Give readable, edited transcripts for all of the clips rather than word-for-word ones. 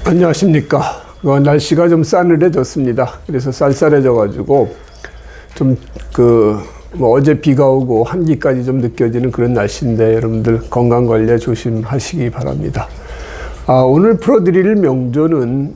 안녕하십니까. 날씨가 좀 싸늘해졌습니다. 그래서 쌀쌀해져가지고 좀 어제 비가 오고 한기까지 좀 느껴지는 그런 날씨인데 여러분들 건강 관리에 조심하시기 바랍니다. 오늘 풀어드릴 명조는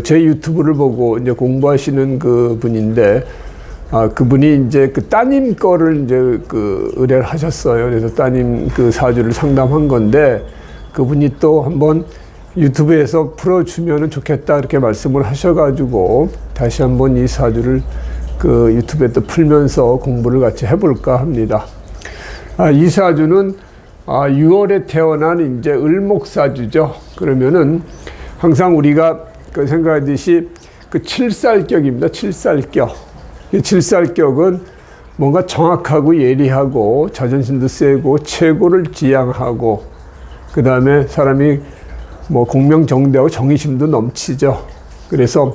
제 유튜브를 보고 이제 공부하시는 그 분인데 그분이 이제 그 따님 거를 이제 의뢰를 하셨어요. 그래서 따님 그 사주를 상담한 건데 그분이 또 한번 유튜브에서 풀어주면 좋겠다 이렇게 말씀을 하셔가지고 다시 한번 이 사주를 그 유튜브에 또 풀면서 공부를 같이 해볼까 합니다. 이 사주는 6월에 태어난 이제 을목사주죠. 그러면은 항상 우리가 생각하듯이 그 칠살격입니다. 칠살격. 이 칠살격은 뭔가 정확하고 예리하고 자존심도 세고 최고를 지향하고 그 다음에 사람이 공명정대하고 정의심도 넘치죠. 그래서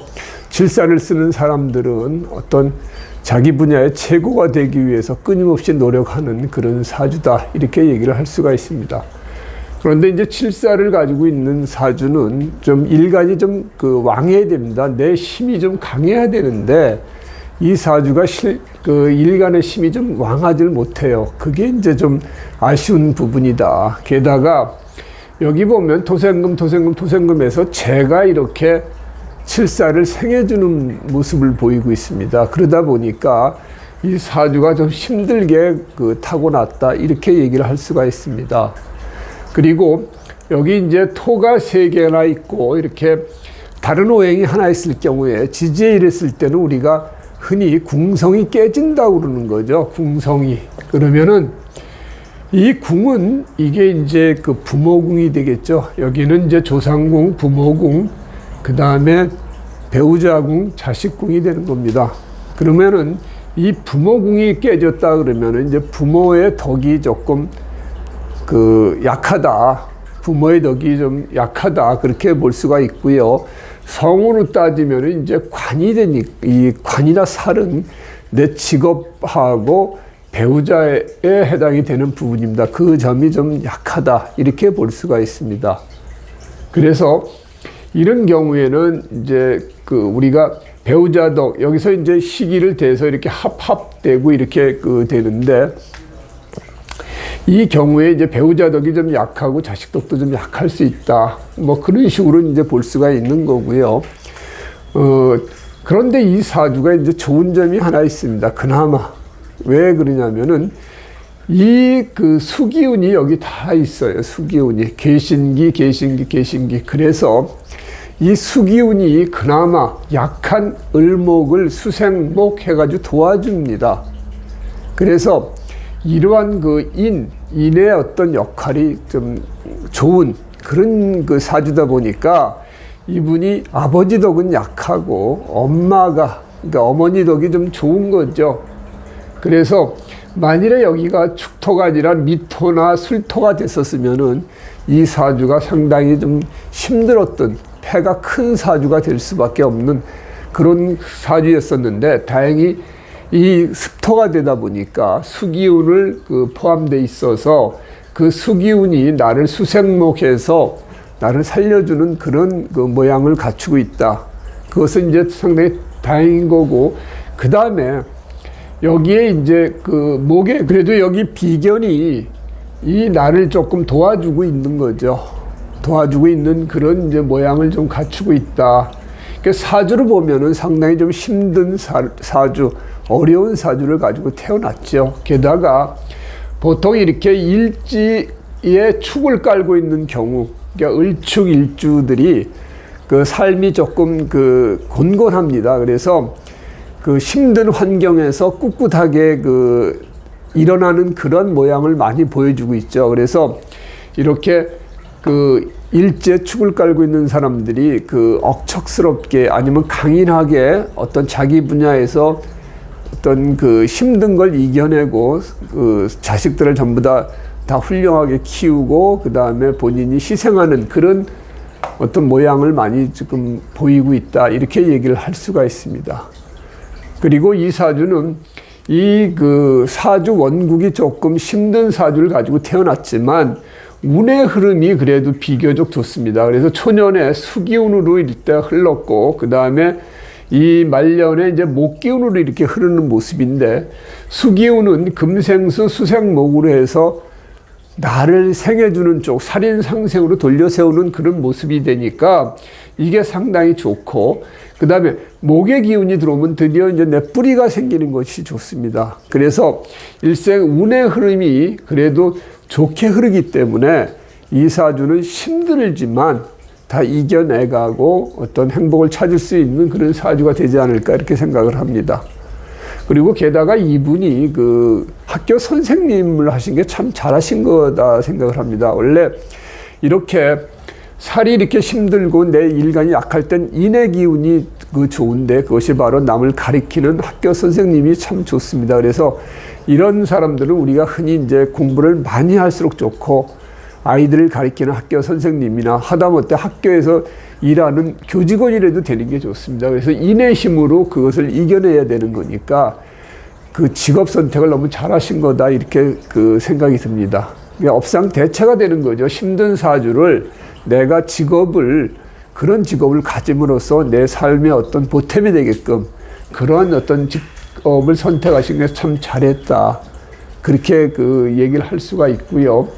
칠살을 쓰는 사람들은 어떤 자기 분야의 최고가 되기 위해서 끊임없이 노력하는 그런 사주다 이렇게 얘기를 할 수가 있습니다. 그런데 이제 칠살을 가지고 있는 사주는 좀 일간이 좀 왕해야 됩니다. 내 힘이 좀 강해야 되는데 이 사주가 일간의 힘이 좀 왕하지를 못해요. 그게 이제 좀 아쉬운 부분이다. 게다가 여기 보면 토생금에서 재가 이렇게 칠살을 생해주는 모습을 보이고 있습니다. 그러다 보니까 이 사주가 좀 힘들게 타고났다 이렇게 얘기를 할 수가 있습니다. 그리고 여기 이제 토가 3개나 있고 이렇게 다른 오행이 하나 있을 경우에 지지에 이랬을 때는 우리가 흔히 궁성이 깨진다고 그러는 거죠. 궁성이. 그러면은 이 궁은 이게 이제 부모궁이 되겠죠. 여기는 이제 조상궁, 부모궁, 그 다음에 배우자궁, 자식궁이 되는 겁니다. 그러면은 이 부모궁이 깨졌다 그러면은 이제 부모의 덕이 조금 약하다. 부모의 덕이 좀 약하다. 그렇게 볼 수가 있고요. 성으로 따지면은 이제 관이 되니, 이 관이나 살은 내 직업하고 배우자에 해당이 되는 부분입니다. 그 점이 좀 약하다. 이렇게 볼 수가 있습니다. 그래서 이런 경우에는 이제 우리가 배우자 덕, 여기서 이제 시기를 대서 이렇게 합되고 이렇게 되는데 이 경우에 이제 배우자 덕이 좀 약하고 자식 덕도 좀 약할 수 있다. 그런 식으로 이제 볼 수가 있는 거고요. 그런데 이 사주가 이제 좋은 점이 하나 있습니다. 그나마. 왜 그러냐면은 이 수기운이 여기 다 있어요. 수기운이. 계신기. 그래서 이 수기운이 그나마 약한 을목을 수생목 해가지고 도와줍니다. 그래서 이러한 인의 어떤 역할이 좀 좋은 그런 사주다 보니까 이분이 아버지 덕은 약하고 그러니까 어머니 덕이 좀 좋은 거죠. 그래서 만일에 여기가 축토가 아니라 미토나 술토가 됐었으면은 이 사주가 상당히 좀 힘들었던 폐가 큰 사주가 될 수밖에 없는 그런 사주였었는데 다행히 이 습토가 되다 보니까 수기운을 포함되어 있어서 그 수기운이 나를 수생목해서 나를 살려주는 그런 모양을 갖추고 있다. 그것은 이제 상당히 다행인 거고 그 다음에 여기에 이제 목에 그래도 여기 비견이 이 나를 조금 도와주고 있는 거죠. 도와주고 있는 그런 이제 모양을 좀 갖추고 있다. 그러니까 사주를 보면은 상당히 좀 힘든 사주, 어려운 사주를 가지고 태어났죠. 게다가 보통 이렇게 일지에 축을 깔고 있는 경우, 그러니까 을축 일주들이 삶이 조금 곤곤합니다. 그래서 힘든 환경에서 꿋꿋하게 일어나는 그런 모양을 많이 보여주고 있죠. 그래서 이렇게 일제 축을 깔고 있는 사람들이 억척스럽게 아니면 강인하게 어떤 자기 분야에서 어떤 힘든 걸 이겨내고 자식들을 전부 다 훌륭하게 키우고 그 다음에 본인이 희생하는 그런 어떤 모양을 많이 지금 보이고 있다. 이렇게 얘기를 할 수가 있습니다. 그리고 이 사주는 이 사주 원국이 조금 힘든 사주를 가지고 태어났지만 운의 흐름이 그래도 비교적 좋습니다. 그래서 초년에 수기운으로 일단 흘렀고, 그 다음에 이 말년에 이제 목기운으로 이렇게 흐르는 모습인데, 수기운은 금생수 수생목으로 해서 나를 생해주는 쪽, 살인상생으로 돌려세우는 그런 모습이 되니까 이게 상당히 좋고, 그 다음에 목의 기운이 들어오면 드디어 이제 내 뿌리가 생기는 것이 좋습니다. 그래서 일생 운의 흐름이 그래도 좋게 흐르기 때문에 이 사주는 힘들지만 다 이겨내가고 어떤 행복을 찾을 수 있는 그런 사주가 되지 않을까 이렇게 생각을 합니다. 그리고 게다가 이분이 그 학교 선생님을 하신 게 참 잘하신 거다 생각을 합니다. 원래 이렇게 살이 이렇게 힘들고 내 일간이 약할 땐 인의 기운이 그 좋은데, 그것이 바로 남을 가리키는 학교 선생님이 참 좋습니다. 그래서 이런 사람들은 우리가 흔히 이제 공부를 많이 할수록 좋고, 아이들을 가리키는 학교 선생님이나 하다못해 학교에서 일하는 교직원이라도 되는 게 좋습니다. 그래서 인의 힘으로 그것을 이겨내야 되는 거니까 그 직업 선택을 너무 잘하신 거다 이렇게 그 생각이 듭니다. 업상대체가 되는 거죠. 힘든 사주를 내가 그런 직업을 가짐으로써 내 삶의 어떤 보탬이 되게끔 그런 어떤 직업을 선택하신 게 참 잘했다. 그렇게 그 얘기를 할 수가 있고요.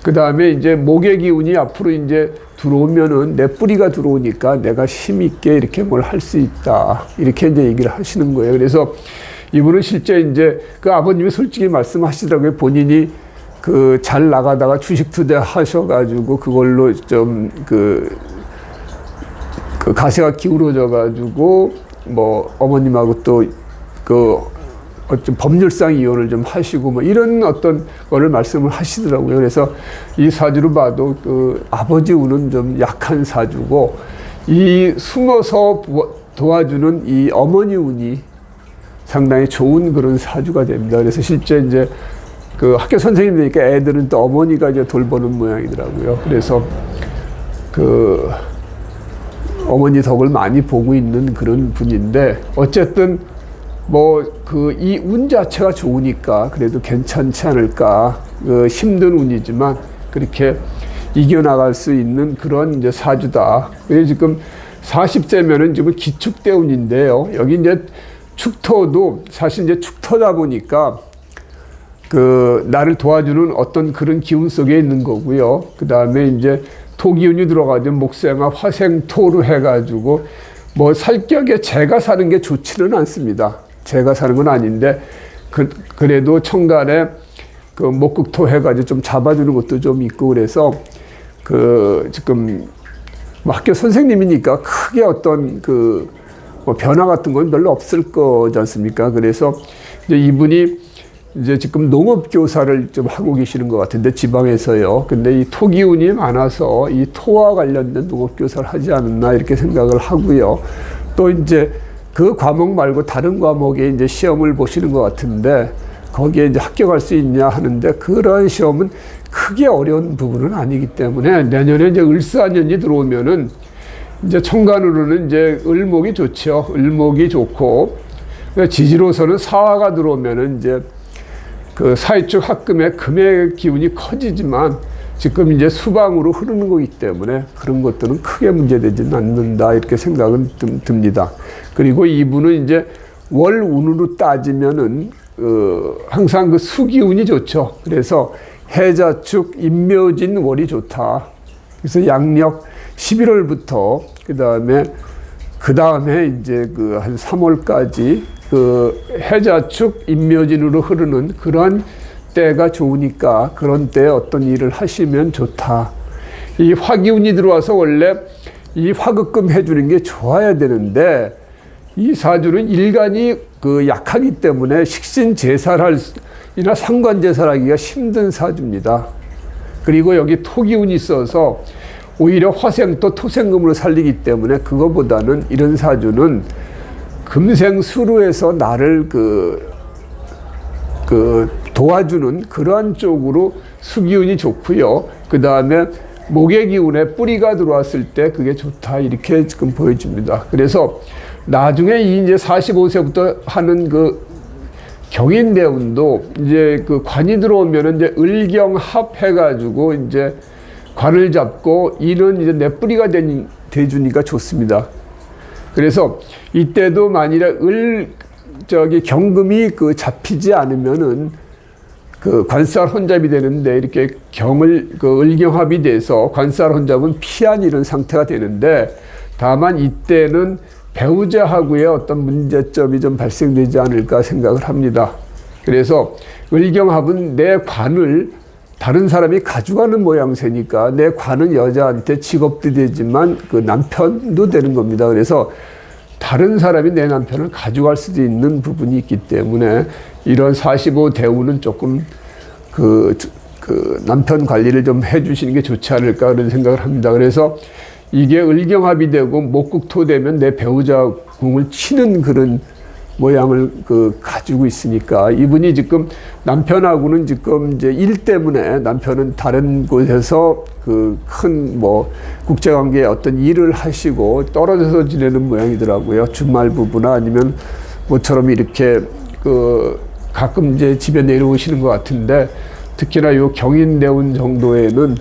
그 다음에 이제 목의 기운이 앞으로 이제 들어오면은 내 뿌리가 들어오니까 내가 힘있게 이렇게 뭘 할 수 있다. 이렇게 이제 얘기를 하시는 거예요. 그래서 이분은 실제 이제 그 아버님이 솔직히 말씀하시더라고요. 본인이 그 잘 나가다가 주식 투자 하셔가지고 그걸로 좀 그 가세가 기울어져가지고 뭐 어머님하고 또 그 어떤 법률상 이혼을 좀 하시고 뭐 이런 어떤 거를 말씀을 하시더라고요. 그래서 이 사주로 봐도 그 아버지 운은 좀 약한 사주고, 이 숨어서 도와주는 이 어머니 운이 상당히 좋은 그런 사주가 됩니다. 그래서 실제 이제 그 학교 선생님 되니까 애들은 또 어머니가 이제 돌보는 모양이더라고요. 그래서 그 어머니 덕을 많이 보고 있는 그런 분인데, 어쨌든 뭐 그 이 운 자체가 좋으니까 그래도 괜찮지 않을까. 그 힘든 운이지만 그렇게 이겨나갈 수 있는 그런 이제 사주다. 그래서 지금 40세면은 지금 기축대 운인데요. 여기 이제 축토도 사실 이제 축토다 보니까 그 나를 도와주는 어떤 그런 기운 속에 있는 거고요. 그 다음에 이제 토기운이 들어가죠. 목생화 화생토로 해가지고 뭐 살격에 제가 사는 게 좋지는 않습니다. 제가 사는 건 아닌데 그래도 천간에 그 목극토 해가지고 좀 잡아주는 것도 좀 있고, 그래서 그 지금 뭐 학교 선생님이니까 크게 어떤 그 뭐 변화 같은 건 별로 없을 거지 않습니까? 그래서 이제 이분이 이제 지금 농업교사를 좀 하고 계시는 것 같은데, 지방에서요. 근데 이 토기운이 많아서 이 토와 관련된 농업교사를 하지 않았나 이렇게 생각을 하고요. 또 이제 그 과목 말고 다른 과목에 이제 시험을 보시는 것 같은데, 거기에 이제 합격할 수 있냐 하는데, 그런 시험은 크게 어려운 부분은 아니기 때문에 내년에 이제 을사년이 들어오면은 이제 천간으로는 이제 을목이 좋죠. 을목이 좋고, 지지로서는 사화가 들어오면은 이제 그 사회적 합금의 금의 기운이 커지지만 지금 이제 수방으로 흐르는 거기 때문에 그런 것들은 크게 문제되지는 않는다 이렇게 생각은 듭니다. 그리고 이분은 이제 월 운으로 따지면은 항상 그 수기운이 좋죠. 그래서 해자축 임묘진 월이 좋다. 그래서 양력 11월부터 그 다음에 이제 그 한 3월까지 그 해자축 임묘진으로 흐르는 그런 때가 좋으니까 그런 때에 어떤 일을 하시면 좋다. 이 화기운이 들어와서 원래 이 화급금 해주는 게 좋아야 되는데, 이 사주는 일간이 그 약하기 때문에 식신 제사를 이나 상관 제사를 하기가 힘든 사주입니다. 그리고 여기 토기운이 있어서 오히려 화생도 토생금으로 살리기 때문에 그거보다는 이런 사주는 금생수로에서 나를 도와주는 그러한 쪽으로 수기운이 좋고요. 그 다음에 목의 기운에 뿌리가 들어왔을 때 그게 좋다 이렇게 지금 보여집니다. 그래서 나중에 이제 45세부터 하는 그 경인대운도 이제 그 관이 들어오면은 이제 을경합해가지고 이제 관을 잡고 이는 이제 내 뿌리가 돼주니까 좋습니다. 그래서 이때도 만일에 경금이 그 잡히지 않으면은 그 관살 혼잡이 되는데 이렇게 그 을경합이 돼서 관살 혼잡은 피한 이런 상태가 되는데 다만 이때는 배우자하고의 어떤 문제점이 좀 발생되지 않을까 생각을 합니다. 그래서 을경합은 내 관을 다른 사람이 가져가는 모양새니까 내 관은 여자한테 직업도 되지만 그 남편도 되는 겁니다. 그래서 다른 사람이 내 남편을 가져갈 수도 있는 부분이 있기 때문에 이런 45대운은 조금 그 남편 관리를 좀 해주시는 게 좋지 않을까 그런 생각을 합니다. 그래서 이게 을경합이 되고 목국토 되면 내 배우자 궁을 치는 그런 모양을 가지고 있으니까 이분이 지금 남편하고는 지금 이제 일 때문에 남편은 다른 곳에서 큰 국제관계에 어떤 일을 하시고 떨어져서 지내는 모양이더라고요. 주말 부부나 아니면 모처럼 이렇게 가끔 이제 집에 내려오시는 것 같은데 특히나 요 경인대운 정도에는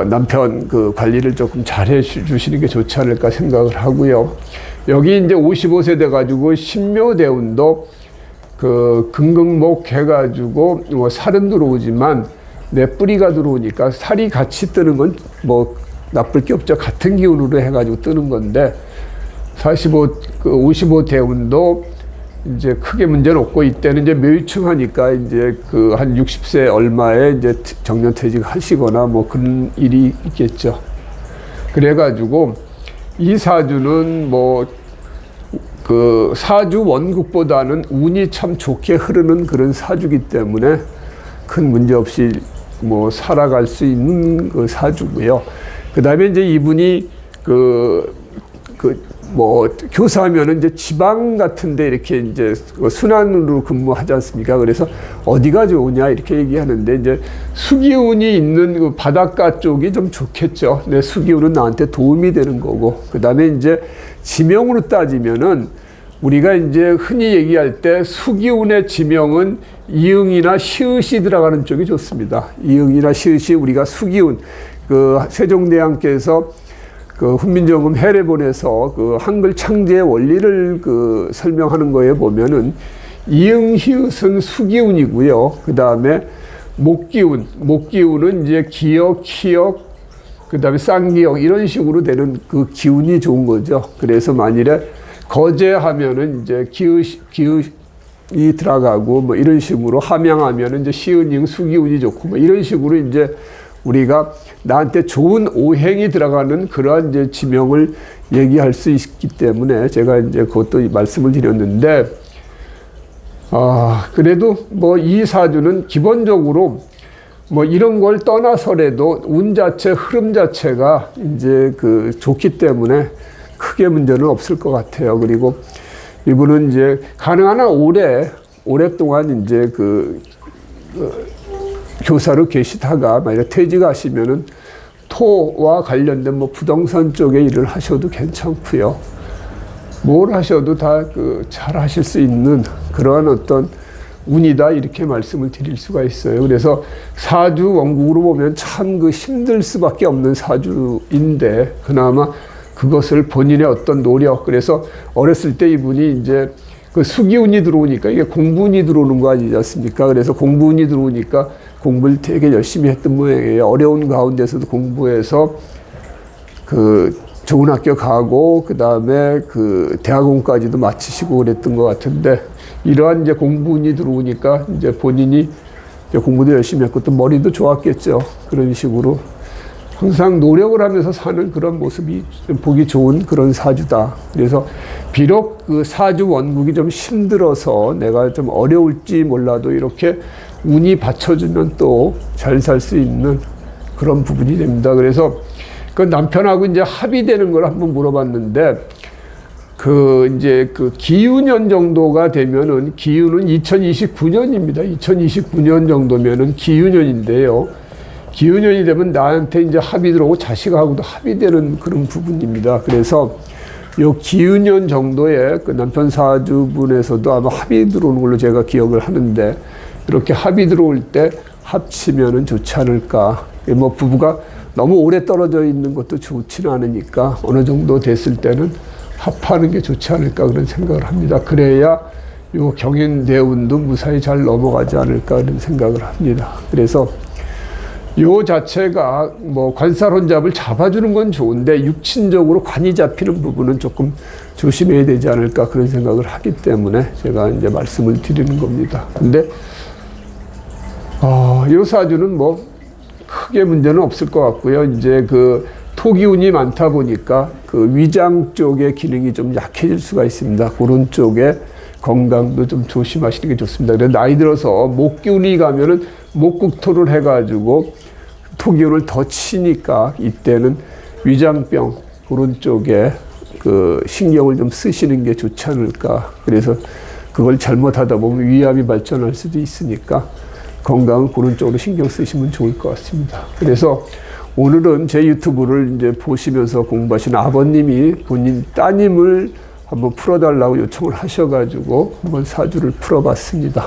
남편 관리를 조금 잘 해주시는 게 좋지 않을까 생각을 하고요. 여기 이제 55세 돼가지고 신묘대운도 금극목 해가지고 살은 들어오지만 내 뿌리가 들어오니까 살이 같이 뜨는 건 나쁠 게 없죠. 같은 기운으로 해가지고 뜨는 건데 55대운도 이제 크게 문제는 없고 이때는 이제 묘유충하니까 이제 한 60세 얼마에 이제 정년퇴직 하시거나 그런 일이 있겠죠. 그래가지고 이 사주는 사주 원국보다는 운이 참 좋게 흐르는 그런 사주기 때문에 큰 문제 없이 살아갈 수 있는 사주고요. 그 다음에 이제 이분이 교사하면은 이제 지방 같은데 이렇게 이제 순환으로 근무하지 않습니까? 그래서 어디가 좋으냐 이렇게 얘기하는데 이제 수기운이 있는 바닷가 쪽이 좀 좋겠죠. 내 수기운은 나한테 도움이 되는 거고. 그 다음에 이제 지명으로 따지면은 우리가 이제 흔히 얘기할 때 수기운의 지명은 이응이나 시읒이 들어가는 쪽이 좋습니다. 이응이나 시읒이 우리가 수기운, 세종대왕께서 훈민정음 해례본에서 한글 창제의 원리를 설명하는 거에 보면은 이응, 히읗은 수기운이고요. 그 다음에 목기운은 이제 기역, 키역, 그 다음에 쌍기역 이런 식으로 되는 기운이 좋은 거죠. 그래서 만일에 거제하면은 이제 기읒이 들어가고 이런 식으로 함양하면은 이제 시은, 이응, 수기운이 좋고 이런 식으로 이제 우리가 나한테 좋은 오행이 들어가는 그러한 이제 지명을 얘기할 수 있기 때문에 제가 이제 그것도 말씀을 드렸는데, 그래도 이 사주는 기본적으로 이런 걸 떠나서라도 운 자체, 흐름 자체가 이제 좋기 때문에 크게 문제는 없을 것 같아요. 그리고 이분은 이제 가능한 한 오랫동안 이제 교사로 계시다가 만약 퇴직하시면은 토와 관련된 부동산 쪽에 일을 하셔도 괜찮고요. 뭘 하셔도 다 잘 하실 수 있는 그러한 어떤 운이다 이렇게 말씀을 드릴 수가 있어요. 그래서 사주 원국으로 보면 참 힘들 수밖에 없는 사주인데 그나마 그것을 본인의 어떤 노력, 그래서 어렸을 때 이분이 이제 수기운이 들어오니까 이게 공부운이 들어오는 거 아니지 않습니까? 그래서 공부운이 들어오니까 공부를 되게 열심히 했던 모양이에요. 어려운 가운데서도 공부해서 좋은 학교 가고 그 다음에 대학원까지도 마치시고 그랬던 것 같은데 이러한 이제 공부운이 들어오니까 이제 본인이 이제 공부도 열심히 했고 또 머리도 좋았겠죠. 그런 식으로 항상 노력을 하면서 사는 그런 모습이 좀 보기 좋은 그런 사주다. 그래서 비록 사주 원국이 좀 힘들어서 내가 좀 어려울지 몰라도 이렇게 운이 받쳐주면 또 잘 살 수 있는 그런 부분이 됩니다. 그래서 남편하고 이제 합의되는 걸 한번 물어봤는데 이제 기유년 정도가 되면은 기유는 2029년입니다. 2029년 정도면은 기유년인데요. 기유년이 되면 나한테 이제 합의 들어오고 자식하고도 합의되는 그런 부분입니다. 그래서 요 기은년 정도에 그 남편 사주분에서도 아마 합이 들어오는 걸로 제가 기억을 하는데, 이렇게 합이 들어올 때 합치면은 좋지 않을까. 뭐 부부가 너무 오래 떨어져 있는 것도 좋지는 않으니까 어느 정도 됐을 때는 합하는 게 좋지 않을까 그런 생각을 합니다. 그래야 요 경인대운도 무사히 잘 넘어가지 않을까 그런 생각을 합니다. 그래서 요 자체가 뭐 관살혼잡을 잡아주는 건 좋은데 육친적으로 관이 잡히는 부분은 조금 조심해야 되지 않을까 그런 생각을 하기 때문에 제가 이제 말씀을 드리는 겁니다. 근데 요 사주는 뭐 크게 문제는 없을 것 같고요. 이제 그 토기운이 많다 보니까 그 위장 쪽의 기능이 좀 약해질 수가 있습니다. 그런 쪽에 건강도 좀 조심하시는 게 좋습니다. 그래서 나이 들어서 목기운이 가면은 목국토를 해가지고 토기운을 더 치니까 이때는 위장병 그런 쪽에 그 신경을 좀 쓰시는 게 좋지 않을까. 그래서 그걸 잘못하다 보면 위암이 발전할 수도 있으니까 건강은 그런 쪽으로 신경 쓰시면 좋을 것 같습니다. 그래서 오늘은 제 유튜브를 이제 보시면서 공부하신 아버님이 본인 따님을 한번 풀어달라고 요청을 하셔가지고 한번 사주를 풀어봤습니다.